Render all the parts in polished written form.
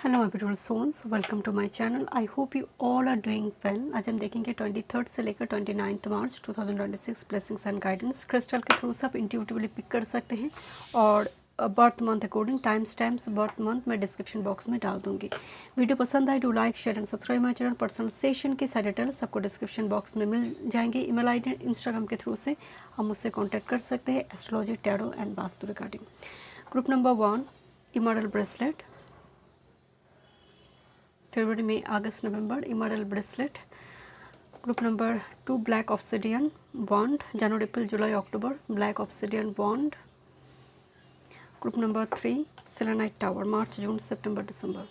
Hello my beautiful souls, welcome to my channel. I hope you all are doing well. आज हम देखेंगे 23 से लेकर 29 March 2026 blessings and guidance. Crystal के through सब इंट्यूटिवली पिक कर सकते हैं और birth month according time stamps birth month मैं डिस्क्रिप्शन बॉक्स में डाल दूंगी। वीडियो पसंद आए do like share and subscribe my channel. Personal session के सारे डिटेल्स सबको डिस्क्रिप्शन बॉक्स में मिल जाएंगे। ईमेल आई डी इंस्टाग्राम के थ्रू से हम मुझसे कॉन्टैक्ट कर सकते हैं astrology, tarot and vastu regarding. Group number 1 immortal bracelet, फरवरी में अगस्त नवंबर immortal bracelet. Group number 2 black obsidian wand, जनवरी अप्रैल जुलाई अक्टूबर black obsidian wand. Group number 3 selenite tower, मार्च जून सितंबर दिसंबर।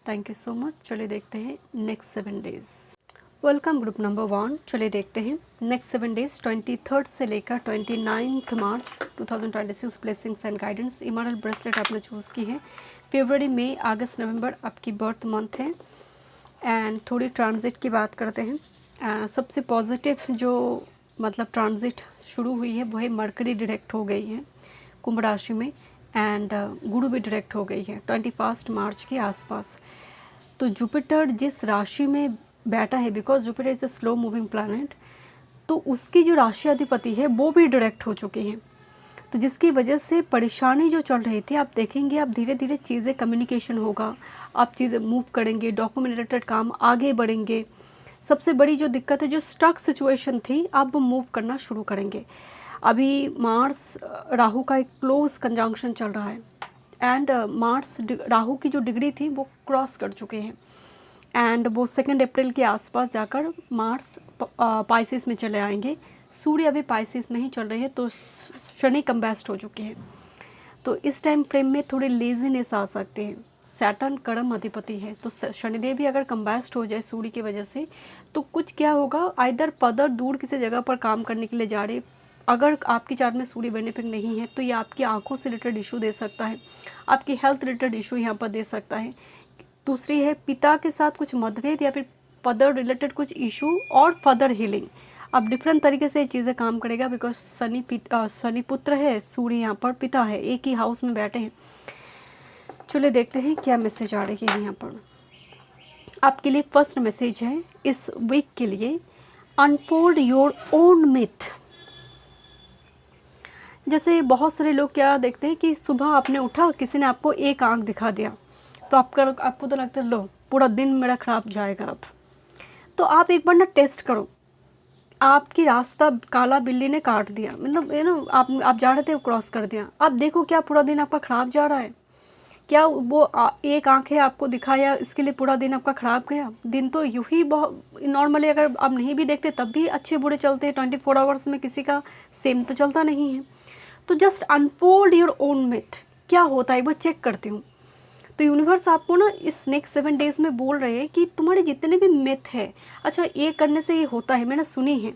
Thank you so much. चलिए देखते हैं next 7 days. Welcome group number 1। चलिए देखते हैं नेक्स्ट 7 डेज 23 से लेकर 29 March 2026 blessings and guidance. इमर्टल bracelet आपने चूज़ की है। फरवरी मई अगस्त नवंबर आपकी बर्थ मंथ है। एंड थोड़ी ट्रांजिट की बात करते हैं। सबसे पॉजिटिव जो मतलब ट्रांजिट शुरू हुई है वो है मरकरी डायरेक्ट हो गई है कुंभ राशि में एंड गुरु भी डायरेक्ट हो गई है 21 मार्च के आसपास। तो जुपिटर जिस राशि में बैठा है, because Jupiter is a slow moving planet, तो उसकी जो राशि अधिपति है वो भी डायरेक्ट हो चुके हैं। तो जिसकी वजह से परेशानी जो चल रही थी, आप देखेंगे आप धीरे धीरे चीज़ें कम्युनिकेशन होगा, आप चीज़ें मूव करेंगे, डॉक्यूमेंट रिलेटेड काम आगे बढ़ेंगे। सबसे बड़ी जो दिक्कत है, जो स्टक सिचुएशन थी, आप वो मूव करना शुरू करेंगे। अभी मार्स राहु का एक क्लोज कंजंक्शन चल रहा है एंड मार्स राहु की जो डिग्री थी वो क्रॉस कर चुके हैं एंड वो 2 अप्रैल के आसपास जाकर मार्स पाइसिस में चले आएंगे। सूर्य अभी पाइसिस में ही चल रही है, तो शनि कंबैस्ट हो चुके हैं। तो इस टाइम फ्रेम में थोड़ी लेजीनेस आ सकते हैं। सैटर्न कर्म अधिपति है, तो शनिदेव भी अगर कंबैस्ट हो जाए सूर्य की वजह से, तो कुछ क्या होगा, आइदर पदर दूर किसी जगह पर काम करने के लिए जा रहे। अगर आपकी चार्ट में सूर्य बेनिफिक नहीं है तो ये आपकी आंखों से रिलेटेड इशू दे सकता है, आपकी हेल्थ रिलेटेड इशू यहाँ पर दे सकता है। दूसरी है पिता के साथ कुछ मतभेद या फिर पदर रिलेटेड कुछ इशू और फर्दर हीलिंग। अब डिफरेंट तरीके से ये चीज़ें काम करेगा, बिकॉज शनि पुत्र है, सूर्य यहाँ पर पिता है, एक ही हाउस में बैठे हैं। चलिए देखते हैं क्या मैसेज आ रही है यहाँ पर आपके लिए। फर्स्ट मैसेज है इस वीक के लिए, अनफोल्ड योर ओन मिथ। जैसे बहुत सारे लोग क्या देखते हैं कि सुबह आपने उठा, किसी ने आपको एक आंख दिखा दिया, तो आपको तो लगता है लो पूरा दिन मेरा खराब जाएगा। अब तो आप एक बार ना टेस्ट करो। आपकी रास्ता काला बिल्ली ने काट दिया, मतलब आप जा रहे थे, क्रॉस कर दिया, आप देखो क्या पूरा दिन आपका खराब जा रहा है? क्या वो एक आंखें आपको दिखाया इसके लिए पूरा दिन आपका खराब गया? दिन तो यूँ ही बहुत नॉर्मली, अगर आप नहीं भी देखते तब भी अच्छे बुरे चलते हैं। 24 आवर्स में किसी का सेम तो चलता नहीं है। तो just unfold your own myth. क्या होता है वो चेक करती हूँ। तो यूनिवर्स आपको ना इस नेक्स्ट 7 डेज़ में बोल रहे हैं कि तुम्हारे जितने भी मिथ है, अच्छा ये करने से ये होता है, मैंने सुनी है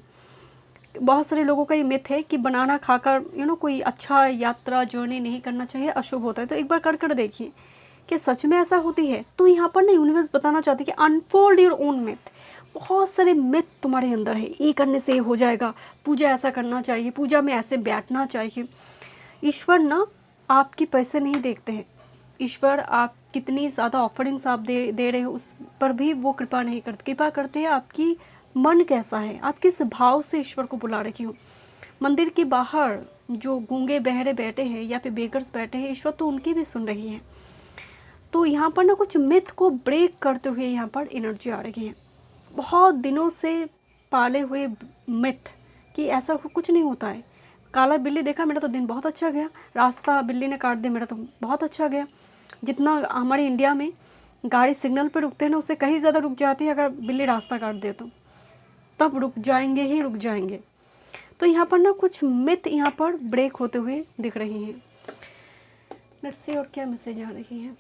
बहुत सारे लोगों का ये मिथ है कि बनाना खाकर कोई अच्छा यात्रा जर्नी नहीं करना चाहिए, अशुभ होता है। तो एक बार कर देखिए कि सच में ऐसा होती है। तो यहाँ पर ना यूनिवर्स बताना चाहती है कि अनफोल्ड योर ओन मिथ। बहुत सारे मिथ तुम्हारे अंदर है, ये करने से ये हो जाएगा, पूजा ऐसा करना चाहिए, पूजा में ऐसे बैठना चाहिए। ईश्वर ना आपके पैसे नहीं देखते हैं, ईश्वर आप कितनी ज़्यादा ऑफरिंग्स आप दे रहे हो उस पर भी वो कृपा नहीं करते। कृपा करते हैं आपकी मन कैसा है, आप किस भाव से ईश्वर को बुला रखी हो। मंदिर के बाहर जो गूंगे बहरे बैठे हैं या फिर बेगर्स बैठे हैं, ईश्वर तो उनकी भी सुन रही है। तो यहाँ पर ना कुछ मिथ को ब्रेक करते हुए यहाँ पर एनर्जी आ रही है। बहुत दिनों से पाले हुए मिथ कि ऐसा कुछ नहीं होता है। काला बिल्ली देखा, मेरा तो दिन बहुत अच्छा गया, रास्ता बिल्ली ने काट दिया, मेरा तो बहुत अच्छा गया। जितना हमारे इंडिया में गाड़ी सिग्नल पर रुकते हैं ना, उससे कहीं ज़्यादा रुक जाती है अगर बिल्ली रास्ता काट दे तो, तब रुक जाएंगे ही रुक जाएंगे। तो यहाँ पर ना कुछ मिथ यहाँ पर ब्रेक होते हुए दिख रही हैं। लेट्स सी और क्या मैसेज आ रही है।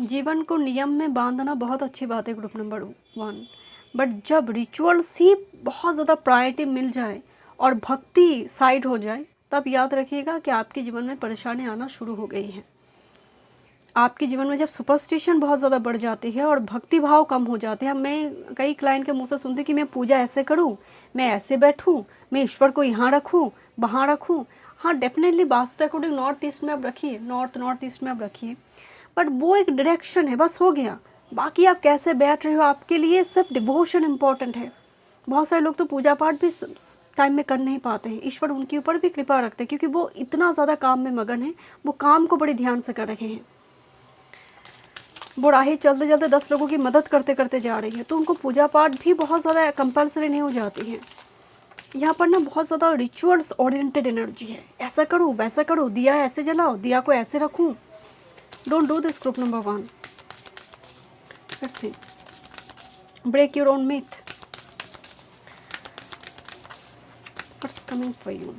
जीवन को नियम में बांधना बहुत अच्छी बात है ग्रुप नंबर 1, बट जब रिचुअल्स ही बहुत ज़्यादा प्रायोरिटी मिल जाए और भक्ति साइड हो जाए, तब याद रखिएगा कि आपके जीवन में परेशानी आना शुरू हो गई है। आपके जीवन में जब सुपरस्टिशन बहुत ज़्यादा बढ़ जाती है और भक्ति भाव कम हो जाते हैं। मैं कई क्लाइंट के मुँह से सुनती कि मैं पूजा ऐसे करूँ, मैं ऐसे बैठूँ, मैं ईश्वर को यहाँ रखूँ, वहाँ रखूँ। हाँ definitely vastu according north east में आप रखिए, नॉर्थ ईस्ट में आप रखिए, बट वो एक डायरेक्शन है, बस हो गया। बाकी आप कैसे बैठ रहे हो आपके लिए सिर्फ डिवोशन इम्पॉर्टेंट है। बहुत सारे लोग तो पूजा पाठ भी टाइम में कर नहीं पाते हैं, ईश्वर उनके ऊपर भी कृपा रखते हैं क्योंकि वो इतना ज़्यादा काम में मगन है, वो काम को बड़े ध्यान से कर रहे हैं। वो राही चलते चलते 10 लोगों की मदद करते करते जा रही है, तो उनको पूजा पाठ भी बहुत ज़्यादा कंपल्सरी नहीं हो जाती है। यहाँ पर ना बहुत ज़्यादा रिचुअल्स ओरिएंटेड एनर्जी है, ऐसा करो वैसा करो, दिया ऐसे जलाओ, दिया को ऐसे रखूँ। Don't do this group number 1। Let's see, break your own myth, what's coming for you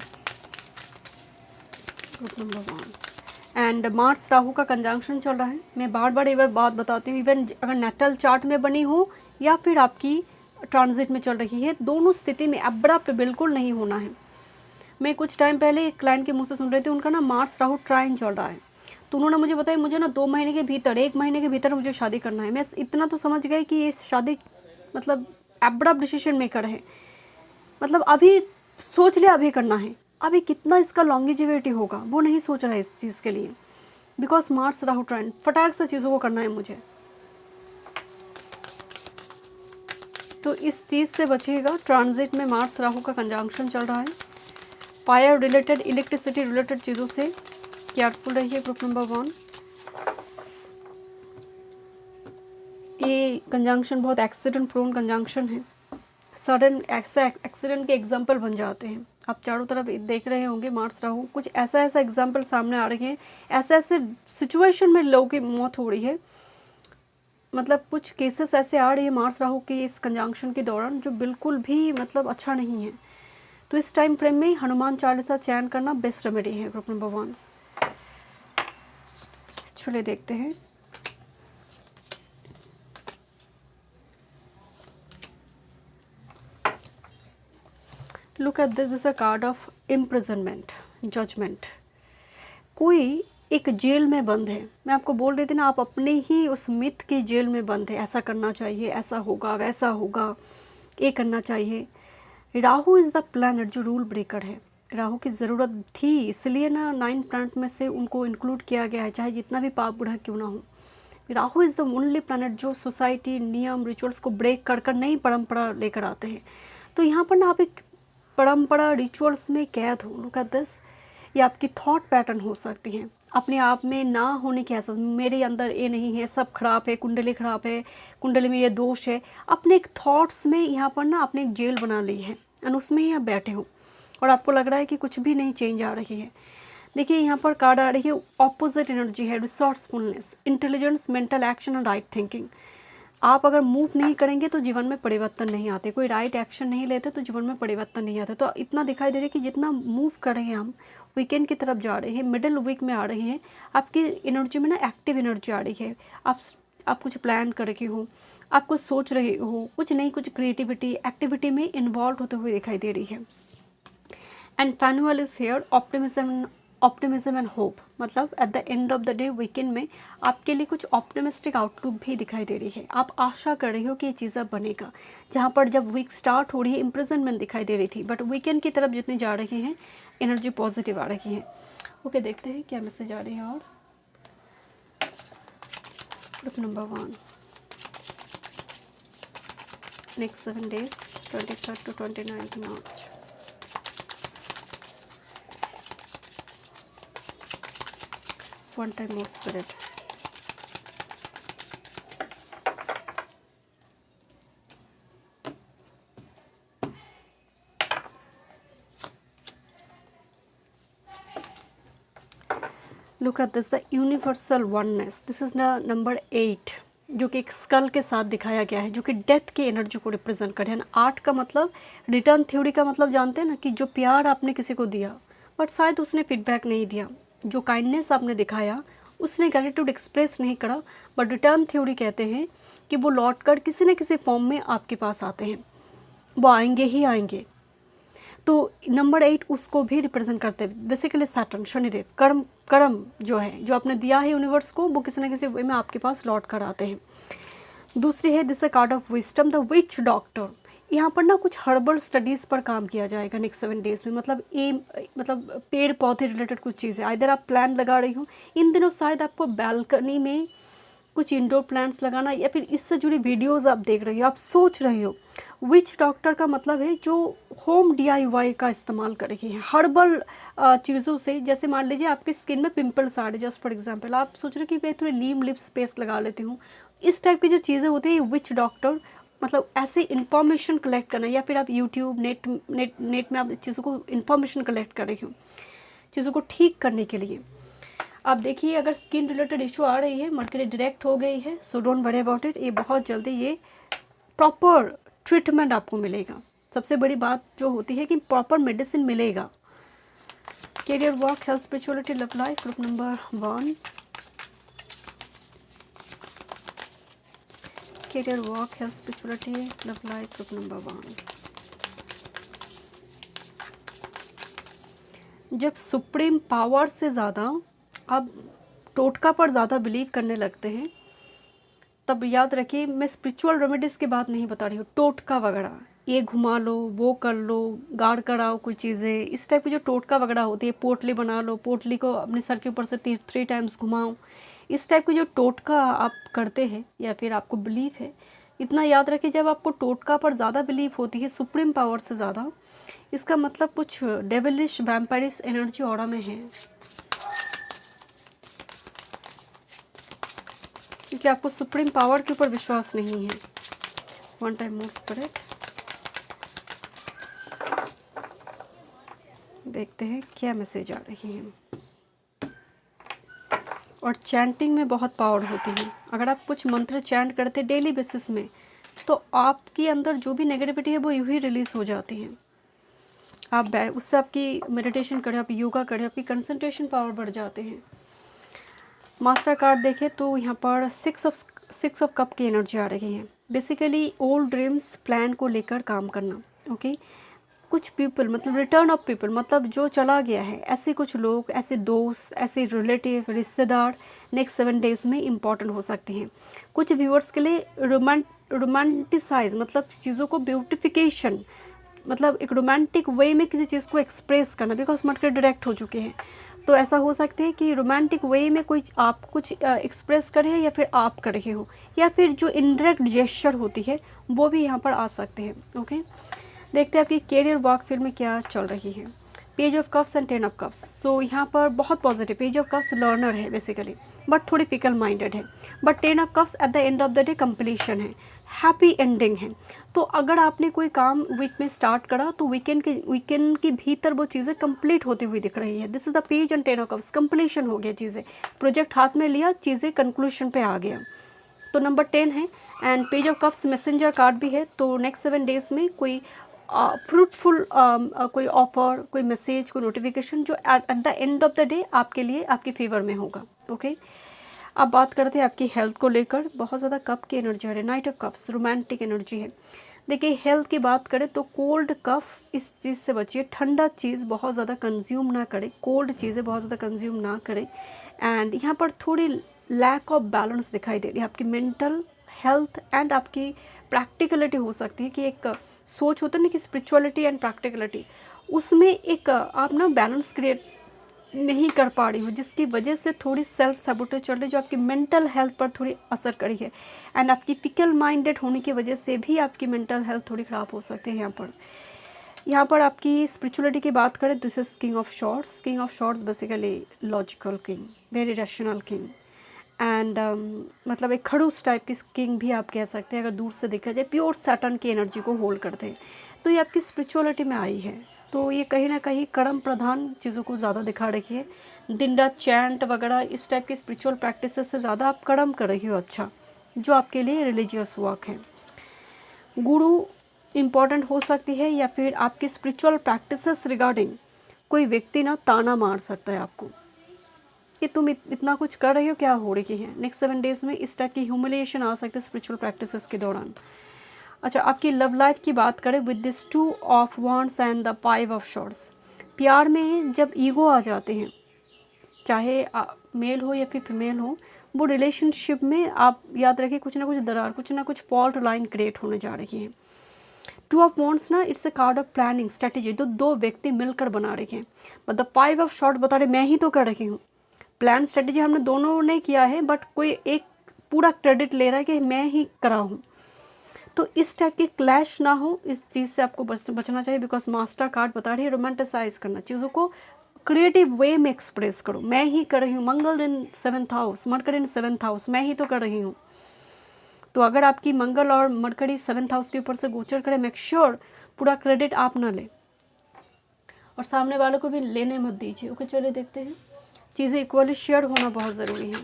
group number 1। And Mars Rahu का कंजंक्शन चल रहा है। मैं बार बार एक बार बात बताती हूँ, इवन अगर नेटल चार्ट में बनी हो या फिर आपकी ट्रांजिट में चल रही है, दोनों स्थिति में अब्रप्ट बिल्कुल नहीं होना है। मैं कुछ टाइम पहले एक क्लाइंट के मुंह से सुन रही थी, उनका ना मार्स राहु ट्राइन चल रहा है, तो उन्होंने मुझे बताया मुझे ना 2 महीने के भीतर, 1 महीने के भीतर मुझे शादी करना है। मैं इतना तो समझ गई कि ये शादी मतलब अब्रप्ट डिसीजन मेकर है, मतलब अभी सोच लिया अभी करना है, अभी कितना इसका लॉन्गिविटी होगा वो नहीं सोच रहा है इस चीज़ के लिए, बिकॉज मार्स राहु ट्राइन फटाक से चीज़ों को करना है मुझे। तो इस चीज़ से बचिएगा। ट्रांजिट में मार्स राहु का कंजंक्शन चल रहा है, फायर रिलेटेड, इलेक्ट्रिसिटी रिलेटेड चीज़ों से केयरफुल रहिए ग्रुप नंबर 1। ये कंजंक्शन बहुत एक्सीडेंट प्रोन कंजंक्शन है, सडन एक्सीडेंट के एग्जाम्पल बन जाते हैं। आप चारों तरफ देख रहे होंगे मार्स राहु, कुछ ऐसा एग्जाम्पल सामने आ रहे हैं, ऐसे सिचुएशन में लोगों की मौत हो रही है, मतलब कुछ केसेस ऐसे आ रहे हैं मार्स राहु के इस कंजंक्शन के दौरान जो बिल्कुल भी मतलब अच्छा नहीं है। तो इस टाइम फ्रेम में हनुमान चालीसा चयन करना बेस्ट रेमेडी है ग्रुप नंबर 1। चलिए देखते हैं। Look at this is a card of imprisonment, judgement. कोई एक जेल में बंद है, मैं आपको बोल रही थी ना, आप अपने ही उस मिथ की जेल में बंद है, ऐसा करना चाहिए, ऐसा होगा वैसा होगा, ये करना चाहिए। राहु इज़ द प्लैनेट जो रूल ब्रेकर है, राहु की ज़रूरत थी, इसलिए ना 9 प्लैनेट में से उनको इंक्लूड किया गया है, चाहे जितना भी पाप बुरा क्यों ना हो। Rahu is the only planet जो सोसाइटी, नियम, रिचुअल्स को ब्रेक कर कर नई परंपरा लेकर आते हैं। तो यहाँ पर ना आप एक परंपरा, रिचुअल्स में कैद हो। लुक एट दिस, ये आपकी थॉट पैटर्न हो सकती हैं, अपने आप में ना होने के एहसास, मेरे अंदर ये नहीं है, सब खराब है, कुंडली खराब है, कुंडली में ये दोष है, अपने एक थॉट्स में यहाँ पर ना आपने एक जेल बना ली है और उसमें ही आप बैठे हो और आपको लग रहा है कि कुछ भी नहीं चेंज आ रही है। देखिए यहाँ पर कार्ड आ रही है, ऑपोजिट एनर्जी है, रिसोर्सफुलनेस, इंटेलिजेंस, मेंटल एक्शन और राइट थिंकिंग। आप अगर मूव नहीं करेंगे तो जीवन में परिवर्तन नहीं आते, कोई राइट एक्शन नहीं लेते तो जीवन में परिवर्तन नहीं आते। तो इतना दिखाई दे रहा है कि जितना मूव कर रहे हैं हम, वीकेंड की तरफ जा रहे हैं, मिडिल वीक में आ रहे हैं, आपकी एनर्जी में ना एक्टिव एनर्जी आ रही है। आप कुछ प्लान कर रहे हो, आप कुछ सोच रहे हो, कुछ नहीं कुछ क्रिएटिविटी एक्टिविटी में इन्वॉल्व होते हुए दिखाई दे रही है। And Phanuel is here, optimism and hope, मतलब at the end of the day weekend में आपके लिए कुछ ऑप्टिमिस्टिक आउटलुक भी दिखाई दे रही है। आप आशा कर रहे हो कि ये चीज़ बनेगा, जहाँ पर जब वीक स्टार्ट हो रही है इम्प्रिजनमेंट दिखाई दे रही थी, बट वीकेंड की तरफ जितने जा रहे हैं एनर्जी पॉजिटिव आ रही है। ओके देखते हैं क्या मैसेज आ रही है। और group number 1, next 7 days 23rd to 29th March। One time more spirit। Look at this, the universal oneness. This is number 8 जो कि एक स्कल के साथ दिखाया गया है, जो कि डेथ की एनर्जी को रिप्रेजेंट करे। 8 का मतलब रिटर्न थ्योरी का मतलब जानते हैं ना, कि जो प्यार आपने किसी को दिया बट शायद उसने फीडबैक नहीं दिया, जो काइंडनेस आपने दिखाया उसने ग्रेटिट्यूड एक्सप्रेस नहीं करा, बट रिटर्न थ्योरी कहते हैं कि वो लौट कर किसी न किसी फॉर्म में आपके पास आते हैं, वो आएंगे ही आएंगे। तो नंबर 8 उसको भी रिप्रेजेंट करते हैं। बेसिकली सैटर्न, शनिदेव, कर्म जो है, जो आपने दिया है यूनिवर्स को, वो किसी न किसी वे में आपके पास लौट कर आते हैं। दूसरी है this a card of wisdom, the which doctor. यहाँ पर ना कुछ हर्बल स्टडीज़ पर काम किया जाएगा नेक्स्ट 7 डेज़ में, मतलब पेड़ पौधे रिलेटेड कुछ चीज़ें, इधर आप प्लान लगा रही हो इन दिनों, शायद आपको बालकनी में कुछ इंडोर प्लांट्स लगाना, या फिर इससे जुड़ी वीडियोस आप देख रही हो, आप सोच रही हो। विच डॉक्टर का मतलब है जो होम DIY का इस्तेमाल कर रही है हर्बल चीज़ों से। जैसे मान लीजिए आपकी स्किन में पिंपल्स आ रहे, जस्ट फॉर एग्जांपल आप सोच रहे कि मैं थोड़ी नीम लिप्स पेस्ट लगा लेती हूँ, इस टाइप की जो चीज़ें होती है विच डॉक्टर, मतलब ऐसे इंफॉर्मेशन कलेक्ट करना, या फिर आप यूट्यूब नेट में आप चीज़ों को इंफॉर्मेशन कलेक्ट कर रही हो चीज़ों को ठीक करने के लिए। आप देखिए अगर स्किन रिलेटेड इशू आ रही है, मर्करी डायरेक्ट हो गई है, so don't worry about it, ये बहुत जल्दी ये प्रॉपर ट्रीटमेंट आपको मिलेगा। सबसे बड़ी बात जो होती है कि प्रॉपर मेडिसिन मिलेगा। Career, work, health, spirituality, love life, group number 1। Career, work, health, spirituality, love life, group number 1। जब सुप्रीम पावर से ज़्यादा आप टोटका पर ज़्यादा बिलीव करने लगते हैं, तब याद रखिए मैं स्पिरिचुअल रेमेडीज़ की बात नहीं बता रही हूँ, टोटका वगैरह, ये घुमा लो, वो कर लो, गाड़ कराओ कोई चीज़ें, इस टाइप की जो टोटका वगैरह होती है, पोटली बना लो, पोटली को अपने सर के ऊपर से 3 टाइम्स घुमाओ, इस टाइप की जो टोटका आप करते हैं या फिर आपको बिलीव है, इतना याद रखिए जब आपको टोटका पर ज़्यादा बिलीव होती है सुप्रीम पावर से ज़्यादा, इसका मतलब कुछ डेविलिश वैम्पायरिस एनर्जी ऑरा में है, क्योंकि आपको सुप्रीम पावर के ऊपर विश्वास नहीं है। 1 टाइम मोर स्पिरिट, देखते हैं क्या मैसेज आ रही है। और चैंटिंग में बहुत पावर होती है, अगर आप कुछ मंत्र चैंट करते हैं डेली बेसिस में, तो आपके अंदर जो भी नेगेटिविटी है वो यूँ ही रिलीज़ हो जाती है। आप उससे आपकी मेडिटेशन करें, आप योगा करें, आपकी कंसंट्रेशन पावर बढ़ जाते हैं। मास्टर कार्ड देखें तो यहाँ पर 6 ऑफ कप की एनर्जी आ रही है। बेसिकली ओल्ड ड्रीम्स प्लान को लेकर काम करना, ओके। कुछ पीपल, मतलब रिटर्न ऑफ पीपल, मतलब जो चला गया है, ऐसे कुछ लोग, ऐसे दोस्त, ऐसे रिलेटिव, रिश्तेदार नेक्स्ट 7 डेज़ में इम्पॉर्टेंट हो सकते हैं। कुछ व्यूअर्स के लिए रोमांटिसाइज, मतलब चीज़ों को ब्यूटिफिकेशन, मतलब एक रोमांटिक वे में किसी चीज़ को एक्सप्रेस करना, बिकॉज मटके डायरेक्ट हो चुके हैं, तो ऐसा हो सकता है कि रोमांटिक वे में कोई आप कुछ एक्सप्रेस कर रहे हैं या फिर आप कर रहे हो, या फिर जो इनडायरेक्ट जेस्चर होती है वो भी यहाँ पर आ सकते हैं, ओके। देखते हैं आपकी कैरियर वर्क फील्ड में क्या चल रही है। Page of cups and 10 of cups, so यहाँ पर बहुत positive. Page of cups learner है बेसिकली, बट थोड़ी फिकल माइंडेड है, but 10 of cups at the end of the day completion है, हैप्पी एंडिंग है। तो अगर आपने कोई काम वीक में स्टार्ट करा तो वीकेंड के भीतर वो चीज़ें कंप्लीट होती हुई दिख रही है। This is the page and 10 of cups, completion हो गया, चीज़ें, प्रोजेक्ट हाथ में लिया, चीज़ें कंक्लूशन पे आ गया, तो नंबर 10 है। And page of cups messenger card भी है, तो नेक्स्ट 7 डेज़ में कोई फ्रूटफुल कोई ऑफर, कोई मैसेज, कोई नोटिफिकेशन जो eight the end of the day आपके लिए आपके फेवर में होगा, ओके। अब बात करते हैं आपकी हेल्थ को लेकर। बहुत ज़्यादा कप की एनर्जी है, night of cups romantic energy है। देखिए हेल्थ की बात करें तो कोल्ड कफ इस चीज़ से बचिए, ठंडा चीज़ बहुत ज़्यादा कंज्यूम ना करें, कोल्ड चीज़ें बहुत ज़्यादा कंज्यूम ना करें। एंड यहाँ पर थोड़ी लैक ऑफ बैलेंस दिखाई दे रही है, आपकी मेंटल हेल्थ एंड आपकी प्रैक्टिकलिटी हो सकती है कि एक सोच होता है ना कि स्पिरिचुअलिटी एंड प्रैक्टिकलिटी, उसमें एक आप ना बैलेंस क्रिएट नहीं कर पा रही हो, जिसकी वजह से थोड़ी सेल्फ सैबोटेज चल रही है, जो आपकी मेंटल हेल्थ पर थोड़ी असर करी है। एंड आपकी फिकल माइंडेड होने की वजह से भी आपकी मेंटल हेल्थ थोड़ी ख़राब हो सकती है। यहाँ पर आपकी स्पिरिचुअलिटी की बात करें, this is king of shorts. King of shorts basically logical king, very rational king, and मतलब एक खड़ूस टाइप की किंग भी आप कह सकते हैं अगर दूर से देखा जाए। प्योर सैटर्न की एनर्जी को होल्ड करते हैं, तो ये आपकी स्पिरिचुअलिटी में आई है। तो ये कहीं ना कहीं कर्म प्रधान चीज़ों को ज़्यादा दिखा रही है। दिन रात चैंट वगैरह इस टाइप की स्पिरिचुअल प्रैक्टिस से ज़्यादा आप कर्म कर रही हो, अच्छा, जो आपके लिए रिलीजियस वर्क है। गुरु इम्पॉर्टेंट हो सकती है, या फिर आपकी स्पिरिचुअल प्रैक्टिसेस रिगार्डिंग कोई व्यक्ति ना ताना मार सकता है आपको कि तुम इतना कुछ कर रही हो, क्या हो रही है। नेक्स्ट 7 डेज़ में इस टाइप की ह्यूमिलिएशन आ सकते हैं स्पिरिचुअल प्रैक्टिसेस के दौरान। अच्छा, आपकी लव लाइफ की बात करें with this 2 of wands and the 5 of shorts, प्यार में जब ईगो आ जाते हैं, चाहे मेल हो या फिर फीमेल हो, वो रिलेशनशिप में आप याद रखिए कुछ ना कुछ दरार, कुछ ना कुछ फॉल्ट लाइन क्रिएट होने जा रही है। टू ऑफ वॉन्ड्स ना it's a card of planning strategy, तो दो व्यक्ति मिलकर बना रहे हैं। मतलब 5 ऑफ शॉर्ट बता रहे मैं ही तो कर रही हूँ, प्लान स्ट्रेटेजी हमने दोनों ने किया है, बट कोई एक पूरा क्रेडिट ले रहा है कि मैं ही करा हूँ। तो इस टाइप की क्लैश ना हो, इस चीज़ से आपको बचना चाहिए। बिकॉज मास्टर कार्ड बता रही है रोमांटिसाइज करना, चीज़ों को क्रिएटिव वे में एक्सप्रेस करो। मैं ही कर रही हूँ, मंगल इन 7th हाउस, मरकरी इन 7th हाउस, मैं ही तो कर रही हूँ। तो अगर आपकी मंगल और मरकरी 7th हाउस के ऊपर से गोचर करे, मेक श्योर पूरा क्रेडिट आप ना लें और सामने वालों को भी लेने मत दीजिए। ओके, चलिए देखते हैं। चीज़ें इक्वली शेयर होना बहुत ज़रूरी है।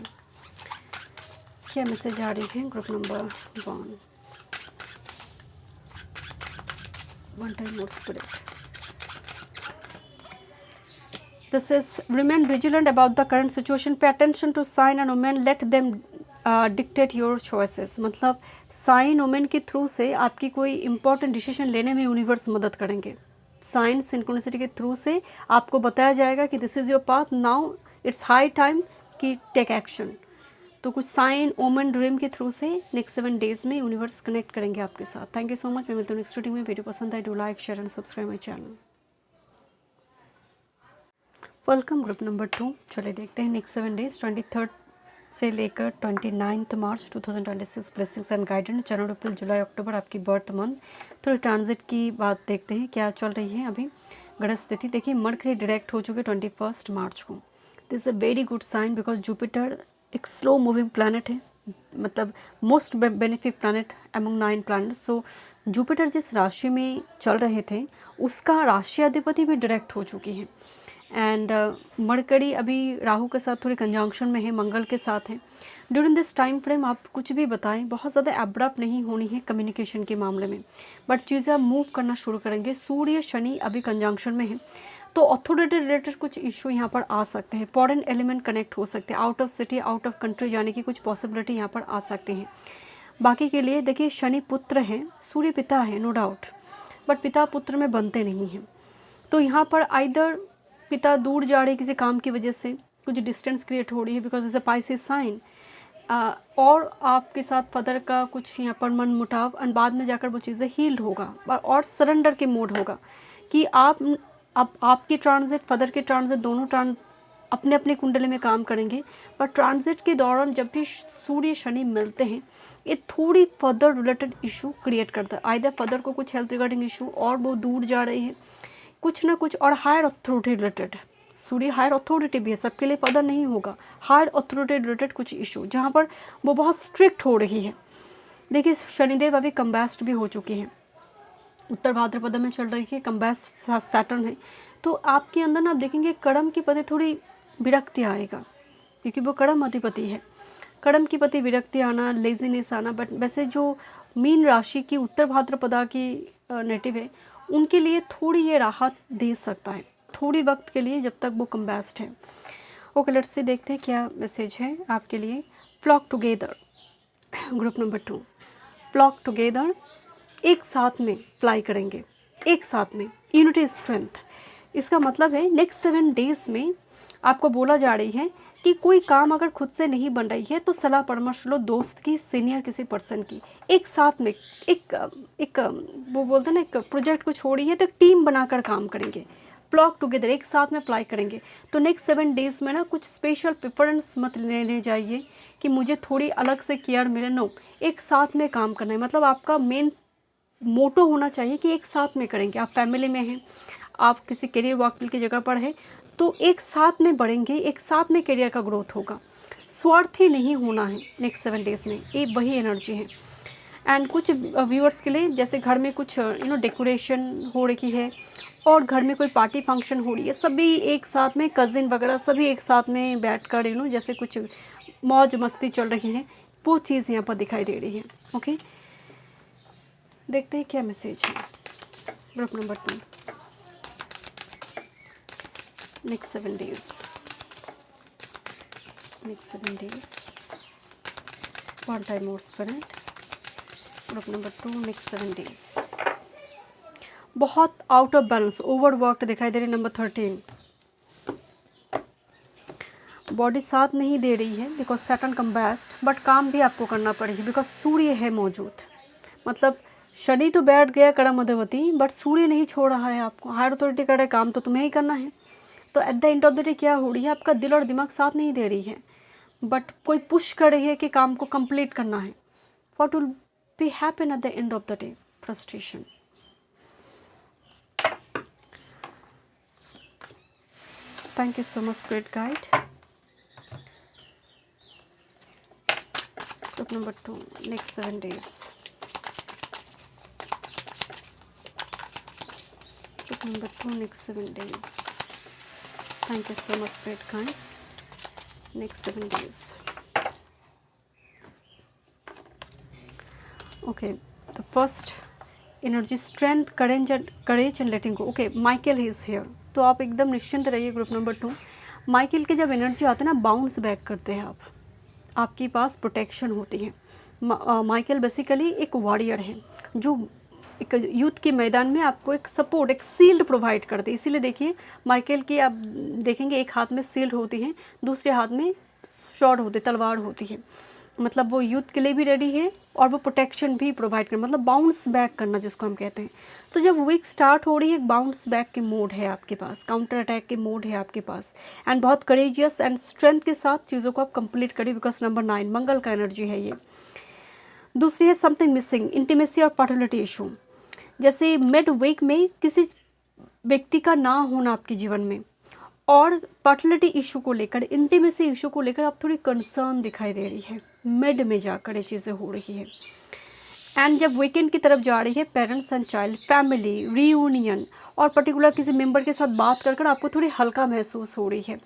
क्या मैसेज आ रही है group number 1 time more spirit. This is remain vigilant about the current situation, pay attention to sign and women, let them dictate your choices. मतलब साइन वुमेन के थ्रू से आपकी कोई इंपॉर्टेंट डिसीजन लेने में यूनिवर्स मदद करेंगे। साइन सिंक्रोनिसिटी के थ्रू से आपको बताया जाएगा कि this is your path, now it's high time कि टेक एक्शन। तो कुछ साइन ओमन ड्रीम के थ्रू से नेक्स्ट 7 डेज में यूनिवर्स कनेक्ट करेंगे आपके साथ। Thank you so much. मैं मिलती हूँ नेक्स्ट वीडियो में। वीडियो पसंद आए do like share and subscribe my channel. Welcome group number 2। चलिए देखते हैं नेक्स्ट 7 डेज 23 से लेकर 29 मार्च 2026 ब्लेसिंग्स एंड गाइडेंस, जनवरी, अप्रैल, जुलाई, अक्टूबर आपकी बर्थ मंथ। थोड़ी ट्रांजिट की बात देखते हैं क्या चल रही है अभी। ग्रह स्थिति देखिए, मरकरी डायरेक्ट हो चुके 21 मार्च को। This is a very good sign because Jupiter एक स्लो मूविंग प्लानट है, मतलब most benefic planet among 9 planet. So Jupiter जिस राशि में चल रहे थे उसका राशि अधिपति भी डायरेक्ट हो चुकी है। एंड मरकरी अभी राहु के साथ थोड़ी कंजंक्शन में है, मंगल के साथ है। ड्यूरिंग दिस टाइम फ्रेम आप कुछ भी बताएं, बहुत ज़्यादा एब्रप्ट नहीं होनी है कम्युनिकेशन के मामले में, बट चीज़ें आप मूव करना शुरू करेंगे। सूर्य शनि अभी कंजंक्शन में है, तो अथॉरिटी रिलेटेड कुछ इशू यहाँ पर आ सकते हैं। फॉरेन एलिमेंट कनेक्ट हो सकते हैं, out of city out of country जाने की कुछ पॉसिबिलिटी यहाँ पर आ सकते हैं। बाकी के लिए देखिए, शनि पुत्र हैं, सूर्य पिता है नो डाउट, बट पिता पुत्र में बनते नहीं हैं। तो यहाँ पर आइदर पिता दूर जा रहे किसी काम की वजह से, कुछ डिस्टेंस क्रिएट हो रही है because is a Pisces sign, और आपके साथ फादर का कुछ यहाँ पर मन मुटाव, और बाद में जाकर वो चीज़ें हील्ड होगा और सरेंडर के मोड होगा कि आपकी ट्रांजिट, फादर के ट्रांजिट, दोनों अपने अपने कुंडली में काम करेंगे। पर ट्रांजिट के दौरान जब भी सूर्य शनि मिलते हैं, ये थोड़ी फर्दर रिलेटेड इशू क्रिएट करता है। आइदर फादर को कुछ हेल्थ रिगार्डिंग इशू और वो दूर जा रहे हैं कुछ ना कुछ, और हायर अथॉरिटी रिलेटेड, सूर्य हायर अथॉरिटी भी है, सबके लिए फादर नहीं होगा, हायर अथॉरिटी रिलेटेड कुछ इशू जहाँ पर वो बहुत स्ट्रिक्ट हो रही है। देखिए, शनिदेव अभी कम्बैस्ट भी हो चुके हैं, उत्तर भाद्रपद में चल रही है, कम्बैस्ट सैटर्न है। तो आपके अंदर ना आप देखेंगे कर्म के प्रति थोड़ी विरक्ति आएगा, क्योंकि वो कर्म अधिपति है। कर्म के प्रति विरक्ति आना, लेजीनेस आना। बट वैसे जो मीन राशि की उत्तर भाद्रपदा की नेटिव है, उनके लिए थोड़ी ये राहत दे सकता है, थोड़ी वक्त के लिए, जब तक वो कम्बैस्ट है। ओके, लेट्स से देखते हैं क्या मैसेज है आपके लिए। Flock together group number 2। Flock together, एक साथ में फ्लाई करेंगे, एक साथ में, यूनिटी स्ट्रेंथ। इसका मतलब है नेक्स्ट 7 डेज में आपको बोला जा रही है कि कोई काम अगर खुद से नहीं बन रही है तो सलाह परामर्श लो दोस्त की, सीनियर किसी पर्सन की। एक साथ में एक वो बोलते हैं ना, एक प्रोजेक्ट को छोड़ी है तो एक टीम बनाकर काम करेंगे, फ्लॉक टुगेदर, एक साथ में अप्लाई करेंगे। तो नेक्स्ट 7 डेज में ना कुछ स्पेशल प्रेफरेंस मत लेने जाइए कि मुझे थोड़ी अलग से केयर मिले, नो, एक साथ में काम करना है। मतलब आपका मेन मोटो होना चाहिए कि एक साथ में करेंगे। आप फैमिली में हैं, आप किसी करियर वर्कप्लेस की जगह पर है, तो एक साथ में बढ़ेंगे, एक साथ में करियर का ग्रोथ होगा। स्वार्थी नहीं होना है नेक्स्ट 7 डेज में, ये वही एनर्जी है। एंड कुछ व्यूअर्स के लिए, जैसे घर में कुछ डेकोरेशन हो रही है और घर में कोई पार्टी फंक्शन हो रही है, सभी एक साथ में, कज़िन वगैरह सभी एक साथ में बैठकर जैसे कुछ मौज मस्ती चल रही है, वो चीज़ यहाँ पर दिखाई दे रही है। ओके, देखते हैं क्या मैसेज है group number 2 next 7 days. Next 7 days 1 time more spirit group number 2 next 7 days. बहुत आउट ऑफ बैलेंस, ओवरवर्कड दिखाई दे रही है। नंबर 13, बॉडी साथ नहीं दे रही है बिकॉज सैटर्न कम्बैस्ट, बट काम भी आपको करना पड़ेगी बिकॉज सूर्य है मौजूद। मतलब शनि तो बैठ गया कड़ा मध्यवती, बट सूर्य नहीं छोड़ रहा है आपको। हायर अथॉरिटी का काम तो तुम्हें ही करना है। तो eight the end of the day क्या हो रही है, आपका दिल और दिमाग साथ नहीं दे रही है, बट कोई पुश कर रही है कि काम को कंप्लीट करना है। What will be happen at the end of the day? Frustration. Thank you so much great guide. Group number 2, next 7 days. Group number 2, next 7 days. Thank you so much, great kind. Next 7 days. Okay, the first energy, strength, courage and letting go. Okay, Michael is here. तो आप एकदम निश्चिंत रहिए। Group number 2, Michael के जब energy आते हैं ना, बाउंस बैक करते हैं आप, आपके पास प्रोटेक्शन होती है। माइकल बेसिकली एक वॉरियर है जो एक युद्ध के मैदान में आपको एक सपोर्ट, एक शील्ड प्रोवाइड करते हैं। इसीलिए देखिए माइकल की आप देखेंगे एक हाथ में शील्ड होती है, दूसरे हाथ में शॉर्ट होते, तलवार होती है। मतलब वो युद्ध के लिए भी रेडी है और वो प्रोटेक्शन भी प्रोवाइड कर, मतलब बाउंस बैक करना जिसको हम कहते हैं। तो जब वीक स्टार्ट हो रही है, एक बाउंस बैक के मोड है आपके पास, काउंटर अटैक के मोड है आपके पास, एंड बहुत करेजियस एंड स्ट्रेंथ के साथ चीज़ों को आप कंप्लीट करिए, बिकॉज नंबर 9 मंगल का एनर्जी है ये। दूसरी है समथिंग मिसिंग, इंटीमेसी और पार्टनरिटी इशू। जैसे मिड वीक में किसी व्यक्ति का ना होना आपके जीवन में, और पार्टनरिटी इशू को लेकर, इंटीमेसी इशू को लेकर आप थोड़ी कंसर्न दिखाई दे रही है। मिड में जाकर ये चीज़ें हो रही है। एंड जब वीकेंड की तरफ जा रही है, parents and child, family reunion और पर्टिकुलर किसी मेंबर के साथ बात कर आपको थोड़ी हल्का महसूस हो रही है,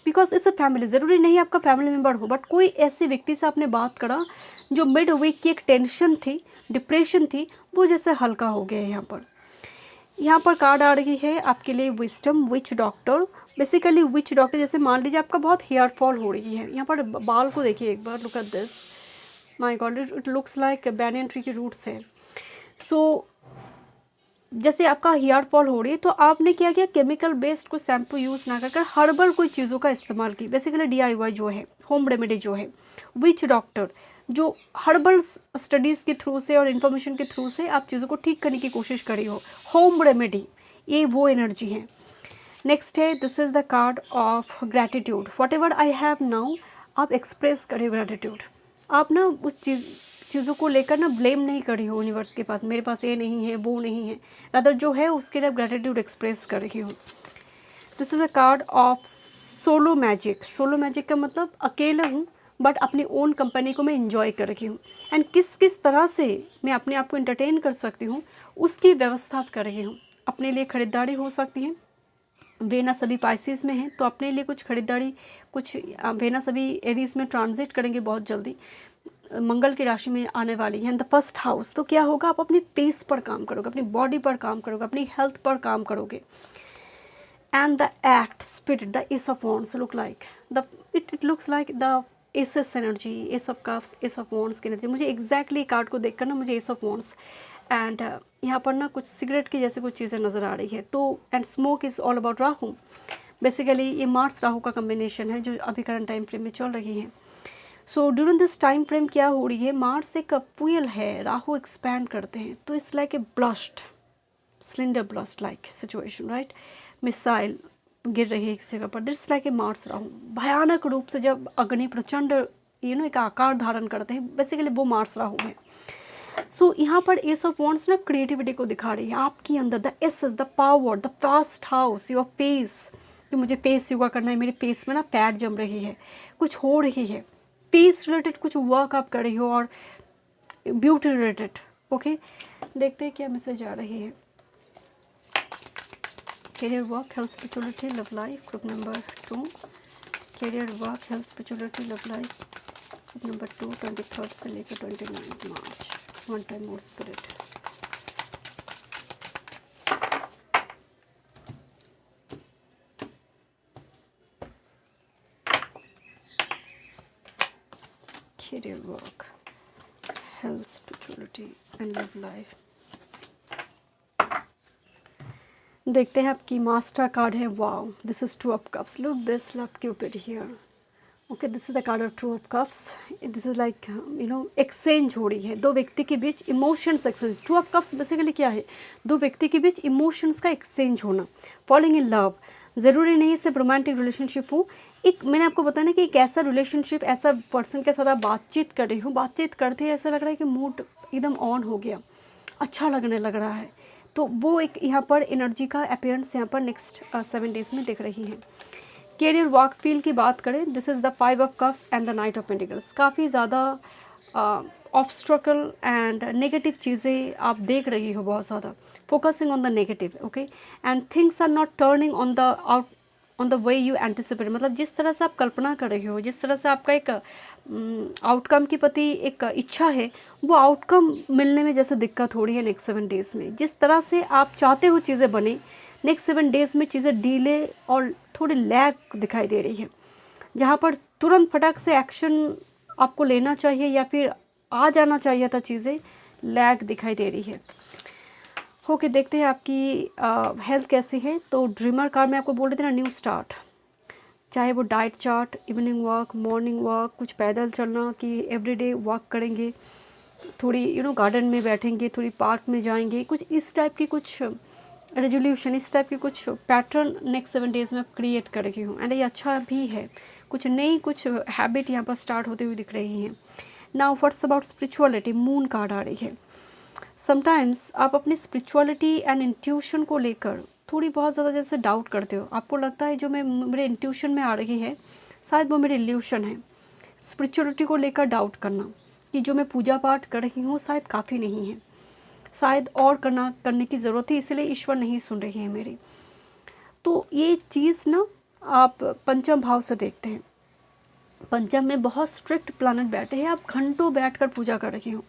बिकॉज इट्स अ फैमिली। ज़रूरी नहीं आपका फैमिली मेंबर हो, बट कोई ऐसे व्यक्ति से आपने बात करा जो मिड वीक की एक टेंशन थी, डिप्रेशन थी, वो जैसे हल्का हो गया है। यहाँ पर कार्ड आ रही है आपके लिए wisdom, which doctor. Basically which doctor, जैसे मान लीजिए आपका बहुत हेयर फॉल हो रही है। यहाँ पर बाल को देखिए एक बार, look at this, my god, it looks like banyan tree की रूट्स है। सो जैसे आपका हेयर फॉल हो रही है, तो आपने क्या किया, केमिकल बेस्ड कोई शैम्पू यूज़ ना कर हर्बल कोई चीज़ों का इस्तेमाल की। बेसिकली DIY जो है, होम रेमेडी जो है, विच डॉक्टर जो हर्बल स्टडीज़ के थ्रू से और इन्फॉर्मेशन के थ्रू से आप चीज़ों को ठीक करने की कोशिश करी हो, होम रेमेडी, ये वो एनर्जी है। नेक्स्ट है, this is the card of gratitude. What ever I have now, आप एक्सप्रेस करिए ग्रैटिट्यूड। आप ना उस चीज़ों को लेकर ना ब्लेम नहीं करी हो यूनिवर्स के पास, मेरे पास ये नहीं है, वो नहीं है, रादर जो है उसके लिए ग्रैटिट्यूड एक्सप्रेस कर रही हो। This is a card of solo magic. Solo magic का मतलब अकेला हूँ बट अपनी ओन कंपनी को मैं इंजॉय कर रही हूँ, एंड किस किस तरह से मैं अपने आप को इंटरटेन कर सकती हूँ उसकी व्यवस्था कर रही हूँ। अपने लिए ख़रीदारी हो सकती है, वेनस अभी पाइसिस में है, तो अपने लिए कुछ खरीदारी, कुछ वेनस अभी एरीज में ट्रांजिट करेंगे बहुत जल्दी, मंगल की राशि में आने वाली है। द फर्स्ट हाउस, तो क्या होगा, आप अपनी पेस पर काम करोगे, अपनी बॉडी पर काम करोगे, अपनी हेल्थ पर काम करोगे। And the act spirit, the ace of wands look like the, it looks like the aces energy, ace of cups, ace of wands की एनर्जी। मुझे एग्जैक्टली कार्ड को देखकर ना मुझे एस ऑफ वॉन्ड्स एंड यहाँ पर ना कुछ सिगरेट की जैसे कुछ चीज़ें नज़र आ रही है। तो and smoke is all about Rahu. Basically ये मार्स राहु का कम्बिनेशन है जो अभी करंट टाइम फ्रेम में चल रही है। So during this time frame क्या हो रही है, मार्स एक फ्यूल है, राहु एक्सपैंड करते हैं, तो it's like a blast, cylinder blast like situation, right. Missile गिर रही है किसी जगह पर, that's like a Mars Rahu. भयानक रूप से जब अग्नि प्रचंड एक आकार धारण करते हैं, बेसिकली वो मार्स राहु है। सो यहाँ पर एस ऑफ वॉन्ड्स ना क्रिएटिविटी को दिखा रही है आपके अंदर, the aces, the power, the fast house, your pace, कि मुझे पेस योगा करना है, मेरे पेस में ना पैर जम रही है, कुछ हो रही है, पीस रिलेटेड कुछ वर्क आप कर रही हो और ब्यूटी रिलेटेड। ओके, देखते हैं क्या मैसेज आ रही है। Career, work, health, spirituality, love life, group number 2। Career, work, health, spirituality, love life, group number 2, 23 से लेकर 29 मार्च। One time more spirit. Career, work, health, spirituality and love life। देखते हैं आपकी मास्टर कार्ड है। Wow, this is 2 of cups. Look this, love cupid here. Okay, this is the card of two of cups. This is like exchange हो रही है दो व्यक्ति के बीच, emotions exchange. Two of cups basically क्या है, दो व्यक्ति के बीच इमोशंस का एक्सचेंज होना, फॉलिंग इन लव। ज़रूरी नहीं सिर्फ रोमांटिक रिलेशनशिप हो, एक मैंने आपको बताया ना कि एक ऐसा रिलेशनशिप, ऐसा पर्सन के साथ आप बातचीत कर रही हो, बातचीत करते ही ऐसा लग रहा है कि मूड एकदम ऑन हो गया, अच्छा लगने लग रहा है। तो वो एक यहाँ पर एनर्जी का अपीयरेंस यहाँ पर नेक्स्ट 7 डेज में दिख रही है। कैरियर वर्क फील्ड की बात करें, this is the 5 of cups and the night of pentacles. काफ़ी ज़्यादा ऑब्स्ट्रकल एंड नेगेटिव चीज़ें आप देख रही हो, बहुत ज़्यादा focusing on the negative, okay, and things are not turning on the way you anticipate. मतलब जिस तरह से आप कल्पना कर रही हो, जिस तरह से आपका एक आउटकम के प्रति एक इच्छा है, वो आउटकम मिलने में जैसे दिक्कत हो रही है नेक्स्ट 7 डेज़ में। जिस तरह से आप चाहते हो चीज़ें बने, नेक्स्ट 7 डेज़ में चीज़ें डीले और थोड़ी लैग दिखाई दे रही है, जहाँ पर तुरंत फटाक से एक्शन आपको लेना चाहिए या फिर आ जाना चाहिए था, चीज़ें लैग दिखाई दे रही है। ओके, देखते हैं आपकी हेल्थ कैसी है। तो ड्रीमर कार्ड में आपको बोल रहे थे ना, न्यू स्टार्ट, चाहे वो diet chart, evening walk, morning walk, कुछ पैदल चलना कि एवरीडे वॉक करेंगे, थोड़ी गार्डन में बैठेंगे, थोड़ी पार्क में जाएंगे, कुछ इस टाइप की कुछ रेजोल्यूशन, इस टाइप की कुछ पैटर्न नेक्स्ट 7 डेज़ में क्रिएट कर रही हूँ। एंड ये अच्छा भी है, कुछ नई कुछ हैबिट यहाँ पर स्टार्ट होते हुए दिख रही हैं। Now what's about spirituality, moon card आ रही है। समटाइम्स आप अपनी स्पिरिचुअलिटी एंड इंट्यूशन को लेकर थोड़ी बहुत ज़्यादा जैसे डाउट करते हो, आपको लगता है जो मैं मेरे इंट्यूशन में आ रही है शायद वो मेरी इल्यूशन है। स्पिरिचुअलिटी को लेकर डाउट करना कि जो मैं पूजा पाठ कर रही हूँ शायद काफ़ी नहीं है, शायद और करने की ज़रूरत है, इसलिए ईश्वर नहीं सुन रही है मेरी। तो ये चीज़ ना आप पंचम भाव से देखते हैं। पंचम में बहुत स्ट्रिक्ट प्लैनेट बैठे हैं, आप घंटों बैठकर पूजा कर रही हो।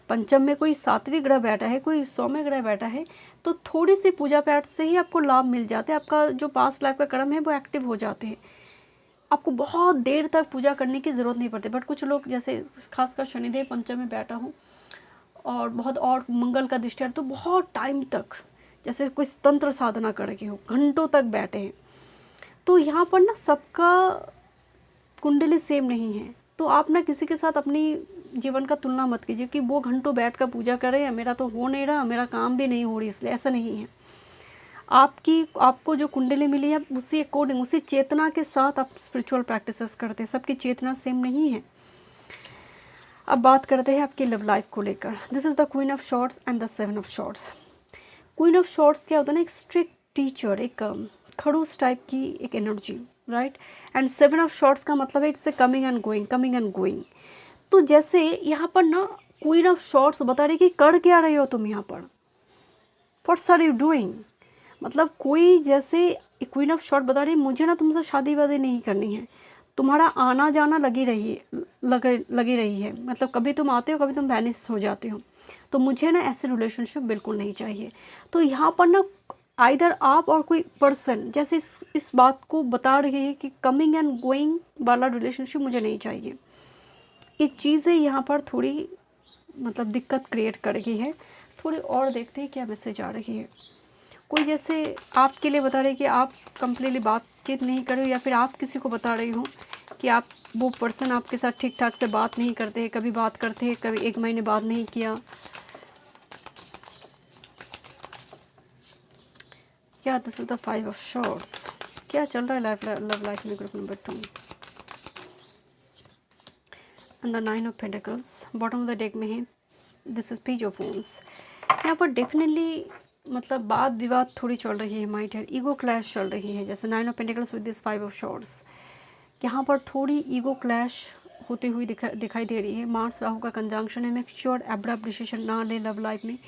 पंचम में कोई 7वें ग्रह बैठा है, कोई 100वें ग्रह बैठा है, तो थोड़ी सी पूजा पाठ से ही आपको लाभ मिल जाते हैं, आपका जो पास्ट लाइफ का कर्म है वो एक्टिव हो जाते हैं, आपको बहुत देर तक पूजा करने की ज़रूरत नहीं पड़ती। बट कुछ लोग जैसे खासकर शनिदेव पंचम में बैठा हो और बहुत और मंगल का दृष्टि है तो बहुत टाइम तक जैसे कोई तंत्र साधना कर रही हो, घंटों तक बैठे हैं। तो यहाँ पर ना सबका कुंडली सेम नहीं है, तो आप ना किसी के साथ अपनी जीवन का तुलना मत कीजिए कि वो घंटों बैठ कर पूजा कर रहे हैं, मेरा तो हो नहीं रहा, मेरा काम भी नहीं हो रही, इसलिए ऐसा नहीं है। आपको जो कुंडली मिली है उसी अकॉर्डिंग, उसी चेतना के साथ आप स्पिरिचुअल प्रैक्टिसेस करते हैं, सबकी चेतना सेम नहीं है। अब बात करते हैं आपकी लव लाइफ को लेकर। This is the queen of shorts and the 7 of shorts. Queen of shorts क्या होता है ना, एक स्ट्रिक्ट टीचर, एक खड़ूस टाइप की एक energy, right. And 7 of shorts का मतलब है it's a coming and going, coming and going. तो जैसे यहाँ पर ना क्वीन ऑफ शॉर्ट्स बता रही कि कर क्या रहे हो तुम यहाँ पर, व्हाट्स आर यू डूइंग। मतलब कोई जैसे क्वीन ऑफ शॉर्ट बता रही है मुझे ना तुमसे शादी वादी नहीं करनी है, तुम्हारा आना जाना लगी रही है, मतलब कभी तुम आते हो कभी तुम वैनिश हो जाते हो, तो मुझे ना ऐसे रिलेशनशिप बिल्कुल नहीं चाहिए। तो यहाँ पर ना आइदर आप और कोई पर्सन जैसे इस बात को बता रही है कि कमिंग एंड गोइंग वाला रिलेशनशिप मुझे नहीं चाहिए। ये चीज़ें यहाँ पर थोड़ी मतलब दिक्कत क्रिएट कर रही है। थोड़ी और देखते हैं क्या मैसेज आ रही है। कोई जैसे आपके लिए बता रही है कि आप कंप्लीटली बातचीत नहीं कर रहे हो, या फिर आप किसी को बता रही हो कि आप वो पर्सन आपके साथ ठीक ठाक से बात नहीं करते हैं, कभी बात करते हैं कभी 1 महीने बाद नहीं किया। क्या this is the 5 of shorts, क्या चल रहा है लव लाइफ में group number 2 and the 9 of pentacles. Bottom of the deck में है this is page of wands. यहाँ पर डेफिनेटली मतलब वाद विवाद थोड़ी चल रही है, माइट है ईगो क्लैश चल रही है, जैसे 9 of pentacles with this 5 of shorts. यहाँ पर थोड़ी ईगो क्लैश होती हुई दिखाई दे रही है। मार्स राहु का कंजंक्शन है, मेक श्योर एब्रप्ट डिसीजन ना ले लव लाइफ में।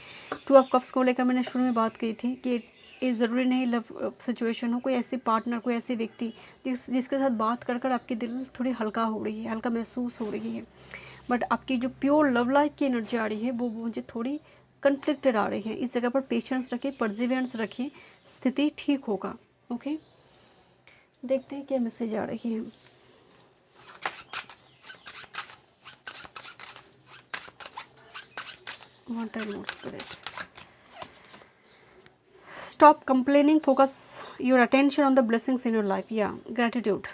2 ऑफ कप्स को लेकर मैंने शुरू में बात की थी कि ये ज़रूरी नहीं लव सिचुएशन हो, कोई ऐसी पार्टनर, कोई ऐसी व्यक्ति जिसके साथ बात कर कर आपकी दिल थोड़ी हल्का हो रही है, हल्का महसूस हो रही है, बट आपकी जो प्योर लव लाइफ की एनर्जी आ रही है वो मुझे थोड़ी कन्फ्लिक्टेड आ रही है। इस जगह पर पेशेंस रखिए, परसिवियरेंस रखिए, स्थिति ठीक होगा। ओके, देखते हैं क्या मैसेज आ रही है। What I more spirit. Stop complaining, focus your attention on the blessings in your life. Yeah, gratitude.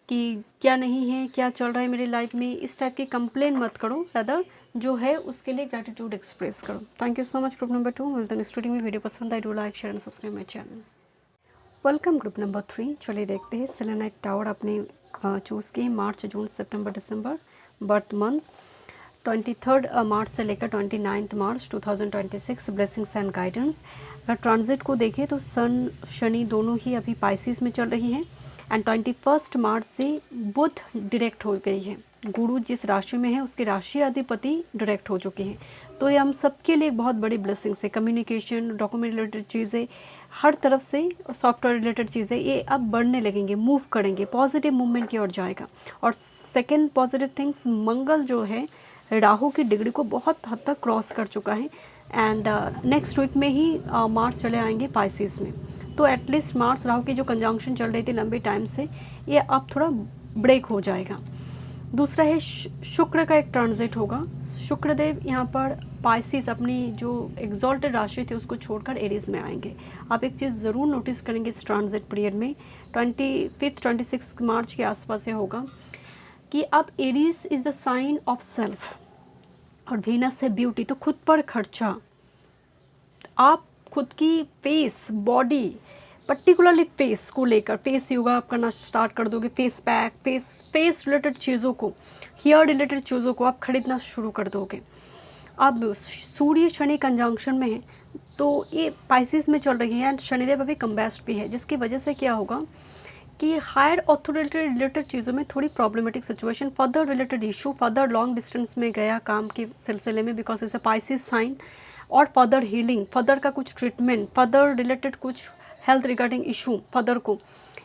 कि क्या नहीं है, क्या चल रहा है मेरी लाइफ में, इस टाइप की कंप्लेन मत करो, रादर जो है उसके लिए ग्रैटिट्यूड एक्सप्रेस करो। Thank you so much. Group number 2 मिलते हैं नेक्स्ट वीडियो में। वीडियो पसंद आई, do like share and subscribe my channel. Welcome group number 3। चलिए देखते हैं सेलेनाइट टावर आपने चूज़ किए मार्च, जून, सितंबर, दिसंबर, बर्थ मंथ 23 मार्च से लेकर 29 मार्च 2026, ब्लेसिंग्स एंड गाइडेंस। अगर ट्रांजिट को देखें तो सन शनि दोनों ही अभी पाइसिस में चल रही हैं एंड 21 मार्च से बुध डायरेक्ट हो गई है। गुरु जिस राशि में है उसके राशि अधिपति डायरेक्ट हो चुके हैं, तो ये हम सबके लिए एक बहुत बड़ी ब्लेसिंग्स है। कम्युनिकेशन, डॉक्यूमेंट रिलेटेड चीज़ें, हर तरफ से सॉफ्टवेयर रिलेटेड चीज़ें ये अब बढ़ने लगेंगे, मूव करेंगे, पॉजिटिव मूवमेंट की ओर जाएगा। और सेकेंड पॉजिटिव थिंग्स, मंगल जो है राहु की डिग्री को बहुत हद तक क्रॉस कर चुका है एंड नेक्स्ट वीक में ही मार्च चले आएंगे पाइसिस में। तो एटलीस्ट मार्च राहु की जो कंजंक्शन चल रही थी लंबे टाइम से, ये अब थोड़ा ब्रेक हो जाएगा। दूसरा है शुक्र का एक ट्रांजिट होगा। शुक्रदेव यहाँ पर पाइसिस अपनी जो एग्जॉल्टेड राशि थी उसको छोड़कर एरीज में आएंगे। आप एक चीज़ ज़रूर नोटिस करेंगे इस ट्रांजिट पीरियड में, 25 मार्च के आसपास से होगा कि अब Aries is the sign of self और वीनस है ब्यूटी, तो खुद पर खर्चा। आप खुद की फेस, बॉडी, पर्टिकुलरली फेस को लेकर फेस योगा आप करना स्टार्ट कर दोगे, फेस पैक, फेस रिलेटेड चीज़ों को, हेयर रिलेटेड चीज़ों को आप खरीदना शुरू कर दोगे। अब सूर्य शनि कंजंक्शन में है तो ये पाइसिस में चल रही है एंड शनिदेव अभी कम्बेस्ट भी है, जिसकी वजह से क्या होगा कि हायर अथॉरिटी रिलेटेड चीज़ों में थोड़ी problematic situation, further related issue, further long distance में गया काम के सिलसिले में because it's a Pisces sign, और फर्दर हीलिंग, फर्दर का कुछ ट्रीटमेंट, फर्दर रिलेटेड कुछ हेल्थ रिगार्डिंग इशू फर्दर को,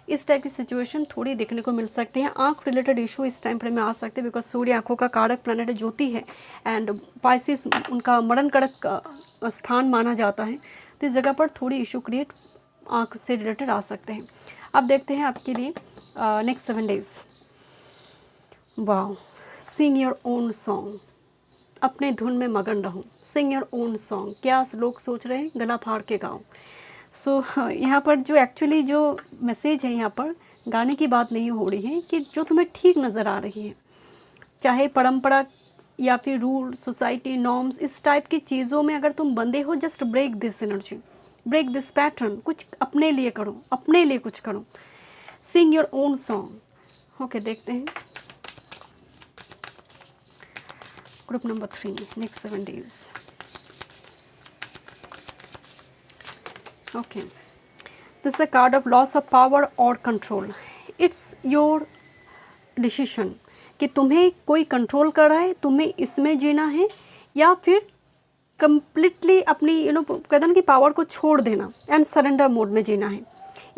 इस टाइप की सिचुएशन थोड़ी देखने को मिल सकती हैं। आँख रिलेटेड इशू इस टाइम फ्रेम में आ सकते हैं बिकॉज सूर्य आँखों का कारक प्लैनेट है, ज्योति है एंड पाइसिस उनका मरण कारक स्थान माना जाता है, तो इस जगह पर थोड़ी इशू क्रिएट आँख से रिलेटेड आ सकते हैं। अब देखते हैं आपके लिए नेक्स्ट 7 डेज। वाह, सिंग योर ओन सॉन्ग, अपने धुन में मगन रहो, सिंग योर ओन सॉन्ग। क्या लोग सोच रहे हैं, गला फाड़ के गाओ। सो यहाँ पर जो एक्चुअली जो मैसेज है, यहाँ पर गाने की बात नहीं हो रही है कि जो तुम्हें ठीक नज़र आ रही है, चाहे परंपरा या फिर रूल, सोसाइटी, नॉर्म्स, इस टाइप की चीज़ों में अगर तुम बंधे हो, just break this energy, break this pattern, कुछ अपने लिए करो, अपने लिए कुछ करो, sing your own song. Okay, देखते हैं group number 3 next 7 days. Okay, this is a card of loss of power और कंट्रोल। इट्स योर डिसीजन कि तुम्हें कोई कंट्रोल कर रहा है, तुम्हें इसमें जीना है या फिर कम्प्लीटली अपनी कहते हैं ना कि पावर को छोड़ देना एंड सरेंडर मोड में जीना है।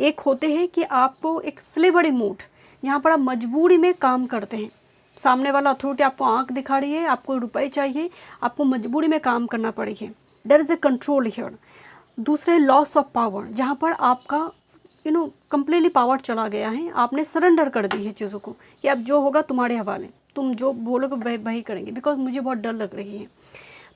एक होते हैं कि आपको एक स्लेवरी मोड, यहाँ पर आप मजबूरी में काम करते हैं, सामने वाला अथॉरिटी आपको आंख दिखा रही है, आपको रुपए चाहिए, आपको मजबूरी में काम करना पड़ेगा, there is a control here. दूसरे लॉस ऑफ पावर, जहाँ पर आपका कम्प्लीटली पावर चला गया है, आपने सरेंडर कर दी है चीज़ों को कि अब जो होगा तुम्हारे हवाले, तुम जो बोलोगे वही करेंगे बिकॉज मुझे बहुत डर लग रही है।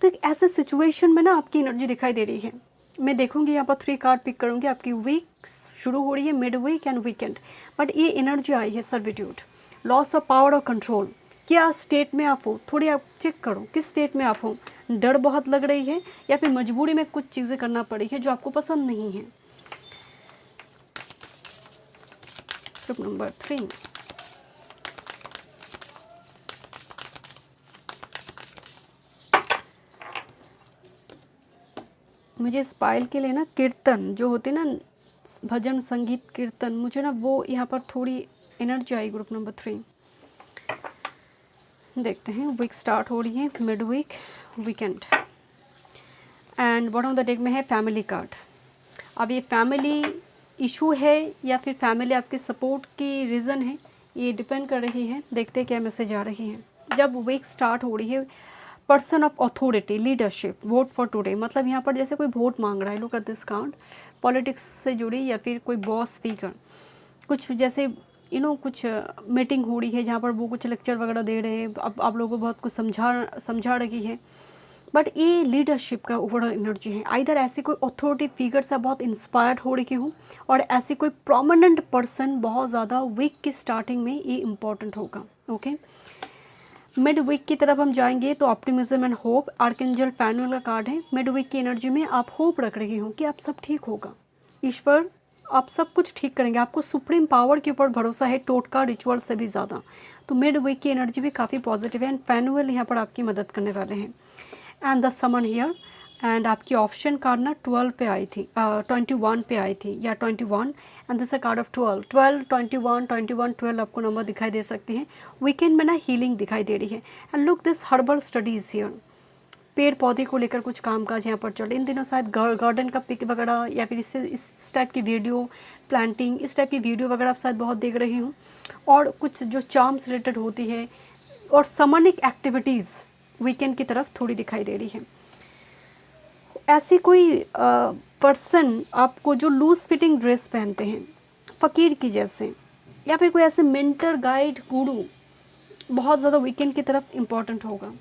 तो एक ऐसे सिचुएशन में ना आपकी एनर्जी दिखाई दे रही है। मैं देखूंगी यहाँ पर 3 कार्ड पिक करूँगी, आपकी वीक शुरू हो रही है, midweek and weekend, but ये एनर्जी आई है सर्विट्यूड, लॉस ऑफ पावर और कंट्रोल। क्या स्टेट में आप हो, थोड़ी आप चेक करो किस स्टेट में आप हो, डर बहुत लग रही है या फिर मजबूरी में कुछ चीज़ें करना पड़ी है जो आपको पसंद नहीं है। ग्रुप नंबर 3, मुझे स्पाइल के लिए ना कीर्तन जो होते ना, भजन संगीत कीर्तन, मुझे ना वो यहाँ पर थोड़ी एनर्जी आई। ग्रुप नंबर 3 देखते हैं, वीक स्टार्ट हो रही है, midweek, weekend and bottom of the deck में है फैमिली कार्ड। अब ये फैमिली इशू है या फिर फैमिली आपके सपोर्ट की रीज़न है, ये डिपेंड कर रही है। देखते हैं क्या मैसेज आ रही है। जब वीक स्टार्ट हो रही है, person of authority, leadership, vote for today, मतलब यहाँ पर जैसे कोई वोट मांग रहा है, look at this card, politics से जुड़ी या फिर कोई बॉस स्पीकर, कुछ जैसे कुछ मीटिंग हो रही है जहाँ पर वो कुछ लेक्चर वगैरह दे रहे हैं, अब आप लोगों को बहुत कुछ समझा रही है, बट ये लीडरशिप का ओवरऑल एनर्जी है। आइदर ऐसी कोई अथॉरिटी फिगर से बहुत इंस्पायर्ड हो रही हूँ, और ऐसी कोई प्रोमिनेंट पर्सन बहुत ज़्यादा वीक की स्टार्टिंग में ये इम्पॉर्टेंट होगा। ओके, मिड वीक की तरफ हम जाएंगे तो ऑप्टिमिज्म एंड होप, आर्कएंजल पैनुअल का कार्ड है। मिड वीक की एनर्जी में आप होप रख रही हो कि आप सब ठीक होगा, ईश्वर आप सब कुछ ठीक करेंगे, आपको सुप्रीम पावर के ऊपर भरोसा है, टोटका रिचुअल से भी ज़्यादा। तो मिड वीक की एनर्जी भी काफ़ी पॉजिटिव है, एंड पैनुअल यहाँ पर आपकी मदद करने वाले हैं। And the summon here, and आपकी ऑप्शन कार्ड ना 12 पे आई थी, 21 पे आई थी, या 21, and this a card of 12, 21, 12 आपको नंबर दिखाई दे सकती हैं। वीकेंड में ना हीलिंग दिखाई दे रही है। And look this herbal studies here, पेड़ पौधे को लेकर कुछ कामकाज यहाँ पर चल रहे। इन दिनों शायद गार्डन का पिक वगैरह, या फिर इससे इस टाइप की वीडियो, प्लांटिंग, इस टाइप की वीडियो वगैरह आप शायद बहुत देख रही हूँ। और कुछ जो चार्म्स रिलेटेड होती है और समनिक एक्टिविटीज़ वीकेंड की तरफ थोड़ी दिखाई दे रही है। ऐसी कोई पर्सन आपको जो लूज फिटिंग ड्रेस पहनते हैं फ़कीर की जैसे, या फिर कोई ऐसे मेंटर गाइड गुरु बहुत ज़्यादा वीकेंड की तरफ इम्पॉर्टेंट होगा।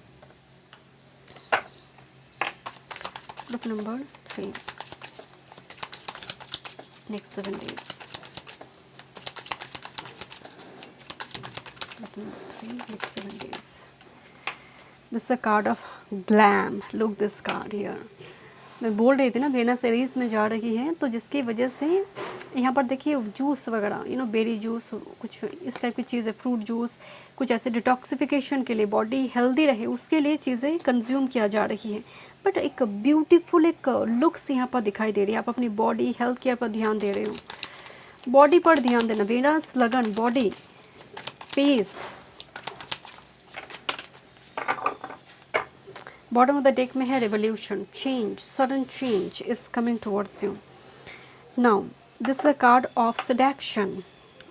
Group number 3, next 7 days। Group number 3, next 7 days। This a card of glam, look this card here. मैं बोल रही थी ना वेनस एरीज में जा रही है, तो जिसकी वजह से यहाँ पर देखिए जूस वगैरह, बेरी जूस, कुछ इस टाइप की चीज़ें, फ्रूट जूस, कुछ ऐसे डिटॉक्सिफिकेशन के लिए, बॉडी हेल्दी रहे उसके लिए चीज़ें कंज्यूम किया जा रही है। बट एक ब्यूटीफुल एक लुक्स यहाँ पर दिखाई दे रही है। आप अपनी बॉडी हेल्थ केयर पर ध्यान दे रहे हो, बॉडी पर ध्यान देना, वेनस लगन, body, pace. Bottom of the deck में है revolution, change, sudden change is coming towards you. Now this is a card of seduction.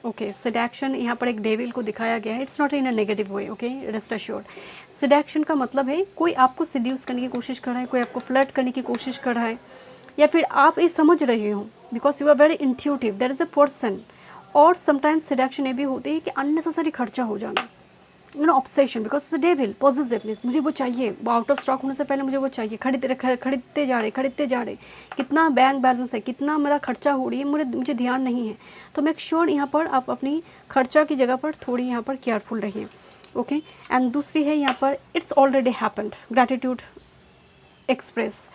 Okay, seduction यहाँ पर एक डेविल को दिखाया गया है। It's not in a negative way, okay, rest assured. Seduction का मतलब है कोई आपको सिड्यूस करने की कोशिश कर रहा है, कोई आपको फ्लर्ट करने की कोशिश कर रहा है, या फिर आप ये समझ रहे हो because you are very intuitive, there is a person. और समटाइम्स सेडक्शन ये भी होती है कि अननेसेसरी खर्चा हो जाना, ऑब्सेशन, बिकॉज डेविल, पॉजिटिवनेस, मुझे वो चाहिए, वो आउट ऑफ स्टॉक होने से पहले मुझे वो चाहिए, खरीदते जा रहे, कितना बैंक बैलेंस है, कितना मेरा खर्चा हो रही है, मुझे ध्यान नहीं है। तो मेक श्योर यहाँ पर आप अपनी खर्चा की जगह पर थोड़ी यहाँ पर केयरफुल रहिए। ओके, एंड दूसरी है यहाँ पर it's already happened, gratitude express.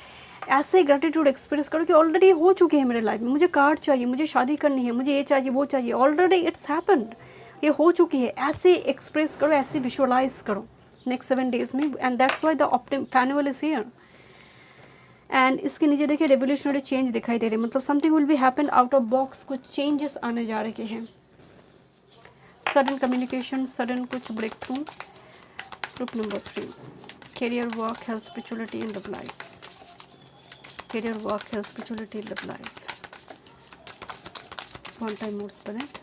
ऐसे ग्रैटिट्यूड एक्सप्रेस करो कि ऑलरेडी हो चुके हैं मेरे लाइफ में, मुझे कार चाहिए, मुझे शादी करनी है, मुझे ये चाहिए, वो चाहिए, ऑलरेडी इट्स हैपेंड, ये हो चुकी है। ऐसे एक्सप्रेस करो, ऐसे विजुअलाइज करो नेक्स्ट 7 days में, एंड दैट्स वाई द ऑप्टिम पैनुअल इज हियर। एंड इसके नीचे देखिए रेवोल्यूशनरी चेंज दिखाई दे रहे हैं, मतलब something will be happen out of box, कुछ चेंजेस आने जा रहे हैं, सडन कम्युनिकेशन, सडन कुछ breakthrough. Group number 3, career, work, health, spirituality and love life. Career, work, health, spirituality, love life. One time more spirit.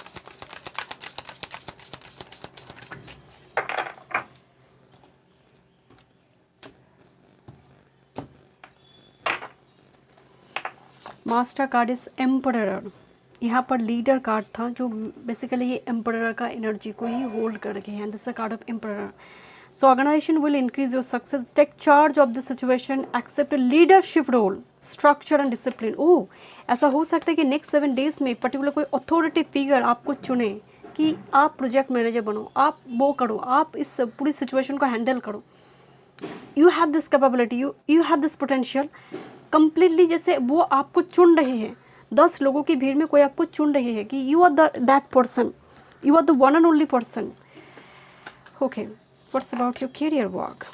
Master card is emperor. यहाँ पर leader card था जो basically ये emperor का energy को ही hold कर रखे हैं। This a card of emperor. So organisation will increase your success, take charge of the situation, accept leadership role, structure and discipline. Oh, ऐसा हो सकता है कि नेक्स्ट 7 days में पर्टिकुलर कोई अथॉरिटी फिगर आपको चुने कि आप प्रोजेक्ट मैनेजर बनो, आप वो करो, आप इस पूरी सिचुएशन को हैंडल करो। You have this capability, you have this potential completely. जैसे वो आपको चुन रहे हैं, 10 लोगों की भीड़ में कोई आपको चुन रहे हैं कि you are that person, you are the one and only person. Okay, what's about your career work.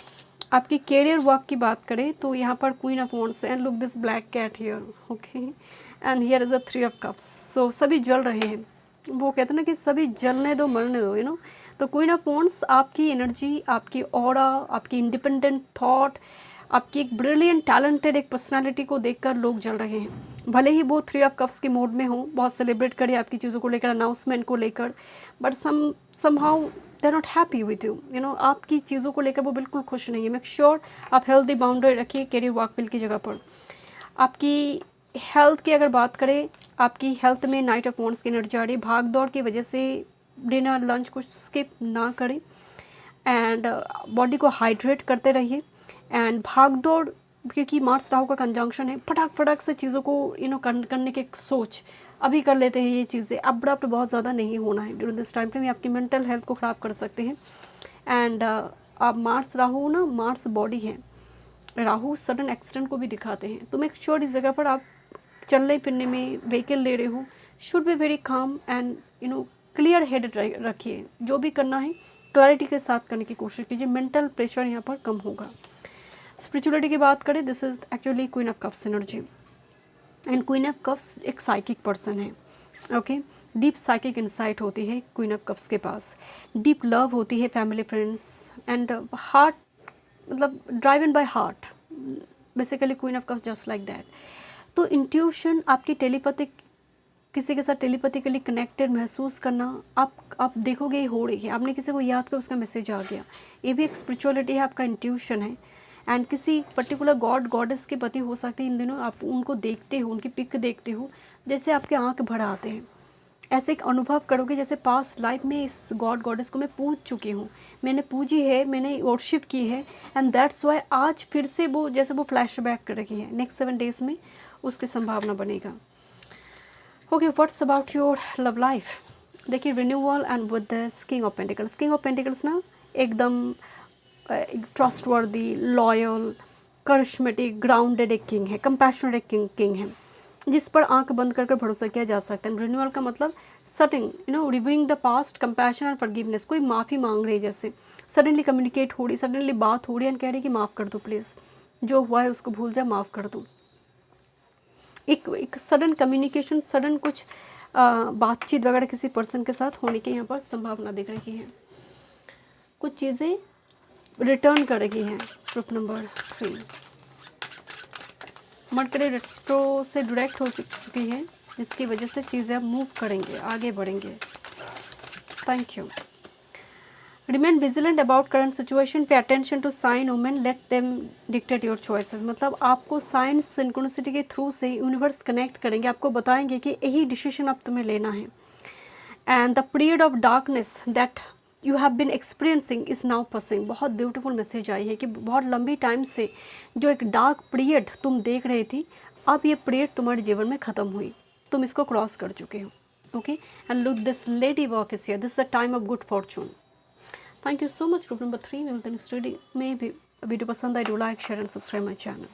आपकी कैरियर वर्क की बात करें तो यहाँ पर queen of wands, and look this black cat here, okay, and here is a 3 of cups। सो सभी जल रहे हैं, वो कहते हैं ना कि सभी जलने दो, मरने दो, तो क्वीन ऑफ वॉन्ड्स आपकी एनर्जी, आपकी ऑरा, आपकी इंडिपेंडेंट थॉट, आपकी एक ब्रिलियंट टैलेंटेड एक पर्सनालिटी को देखकर लोग जल रहे हैं। भले ही वो 3 of cups के मोड में हो, बहुत सेलिब्रेट करें आपकी चीज़ों को लेकर, अनाउंसमेंट को लेकर, but somehow they are not happy with you, आपकी चीज़ों को लेकर वो बिल्कुल खुश नहीं है। मेक श्योर आप हेल्दी बाउंड्री रखिए कैरियर वर्क बिल की जगह पर। आपकी हेल्थ की अगर बात करें, आपकी हेल्थ में नाइट ऑफ वॉन्ड्स की एनर्जी आ रही है। भाग दौड़ की वजह से डिनर लंच कुछ स्किप ना करें, एंड बॉडी को हाइड्रेट करते रहिए, एंड भाग दौड़, क्योंकि मार्स राहु का कंजंक्शन है, फटाक फटाक से चीज़ों को करने की सोच, अभी कर लेते हैं ये चीज़ें, अब्रप्ट बहुत ज़्यादा नहीं होना है ड्यूरिंग दिस टाइम फ्रेम, ये आपकी मेंटल हेल्थ को ख़राब कर सकते हैं। एंड आप मार्स राहु ना, मार्स बॉडी है, राहु सडन एक्सीडेंट को भी दिखाते हैं, तो मेक श्योर इस जगह पर आप चलने फिरने में व्हीकल ले रहे हो, should be very calm and clear head रखिए, जो भी करना है क्लैरिटी के साथ करने की कोशिश कीजिए, मेंटल प्रेशर यहाँ पर कम होगा। स्पिरिचुअलिटी की बात करें, this is actually queen of cups energy, and queen of cups एक साइकिक पर्सन है, ओके। डीप साइकिक इंसाइट होती है क्वीन ऑफ कप्स के पास, डीप लव होती है फैमिली फ्रेंड्स एंड हार्ट, मतलब driven by heart, basically queen of cups just like that. तो intuition, आपकी टेलीपैथिक, किसी के साथ टेलीपैथिकली कनेक्टेड महसूस करना, आप देखोगे ये हो रही है, आपने किसी को याद कर उसका मैसेज आ गया, ये भी एक स्पिरिचुअलिटी है, आपका इंट्यूशन है। एंड किसी पर्टिकुलर गॉड गॉडेस के पति हो सकते हैं इन दिनों, आप उनको देखते हो, उनकी पिक देखते हो, जैसे आपके आंख भर आते हैं, ऐसे एक अनुभव करोगे जैसे पास्ट लाइफ में इस गॉड गॉडेस को मैं पूज चुकी हूँ, मैंने पूजी है, मैंने वर्शिप की है, एंड दैट्स वाई आज फिर से वो जैसे वो फ्लैशबैक कर रही है, नेक्स्ट 7 डेज में उसकी संभावना बनेगा। Okay, what's about your love life? देखिए, renewal and with this king of pentacles, king of pentacles ना एकदम ट्रस्टवर्दी, लॉयल, करिश्मेटिक, ग्राउंडेड एक किंग है, कंपैशनेट एक किंग है, जिस पर आंख बंद कर भरोसा किया जा सकता है। रिन्यूअल का मतलब sudden, reviewing the past, compassion and forgiveness, कोई माफ़ी मांग रही है, जैसे सडनली कम्युनिकेट हो रही, सडनली बात हो रही है एंड कह रही है कि माफ़ कर दो प्लीज़, जो हुआ है उसको भूल जा, माफ़ कर दो। एक सडन कम्युनिकेशन, सडन कुछ बातचीत वगैरह किसी पर्सन के साथ होने की यहाँ पर संभावना दिख रही है, कुछ चीज़ें रिटर्न कर रही हैं। ग्रुप नंबर 3, मरकरी रेट्रो से डायरेक्ट हो चुकी है, जिसकी वजह से चीज़ें अब मूव करेंगे, आगे बढ़ेंगे। Thank you. Remain vigilant about current situation, pay attention to sign women, let them dictate your choices, मतलब आपको साइंस सिंक्रोनिसिटी के थ्रू से यूनिवर्स कनेक्ट करेंगे, आपको बताएंगे कि यही डिसीजन अब तुम्हें लेना है। And the period of darkness that you have been experiencing is now passing, बहुत ब्यूटीफुल मैसेज आई है कि बहुत लंबी टाइम से जो एक डार्क पीरियड तुम देख रही थी, अब ये पीरियड तुम्हारे जीवन में ख़त्म हुई, तुम इसको क्रॉस कर चुके हो, okay. And look, this lady work is here, this is the time of good Fortune. Thank you so much. Group number 3 में नेक्स्ट रीडिंग में भी वीडियो पसंद आए, do like, share and subscribe my channel.